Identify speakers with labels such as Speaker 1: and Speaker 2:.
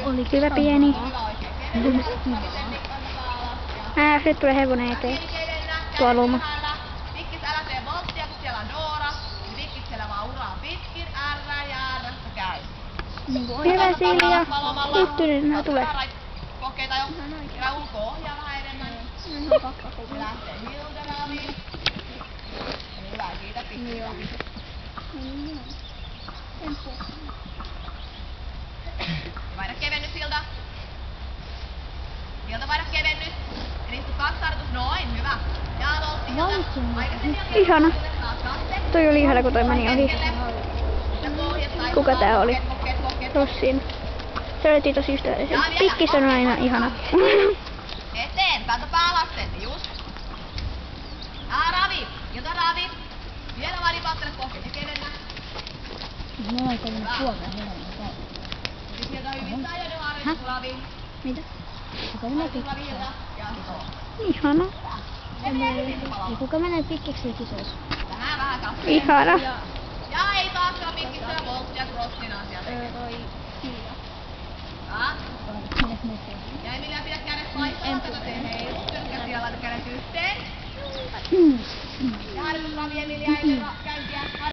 Speaker 1: Oli kyllä pieni. Nyt tulee hevonen eteen. Tuo luma.
Speaker 2: Vikkis, älä tee volttia, kun siellä on Doora. Vikkis siellä vaan uraa pitkin. R ja R:stä käy.
Speaker 1: Hyvä Silja. Yhteinen tulee.
Speaker 2: Kokeita jo. Kerää ulko-ohjaa vähän enemmän. Se lähtee Hilderaviin. Hyvä, siitä pikkuja. Vaihda kevennys, Hilda. Hilda, vaihda kevennys. Eli istu kaksitartus. Noin, hyvä. Ja voltti, Hilda.
Speaker 1: Ihana. Toi oli ihana, kun toi meni ohi. Kuka tää oli? Rossin. Se oli tosi ystävällisen. Pikkis on aina ihana.
Speaker 2: Eteen, kanta päälasten, just. Ravi, Hilda Ravi. Vielä vaan lipattele pohkeet ja kevennä.
Speaker 3: Mulla on käynyt suoraan.
Speaker 2: Sieltä hyvin ajoinen harjoitus, Ravi.
Speaker 1: Mitä?
Speaker 3: Kuka menee pikkiksi?
Speaker 1: Ihana.
Speaker 3: Kuka menee pikkiksi kisoissa?
Speaker 2: Vähän kasvaa.
Speaker 1: Ihana.
Speaker 2: Ja ei taaskaan pitkistä ja volttia crossina sieltä. Ja Emilia, pidä kädet paikalla, tätä tee heiluttelun. Käsiä laita kädet yhteen. Ja harjoitus Ravi, Emilia, ei verran.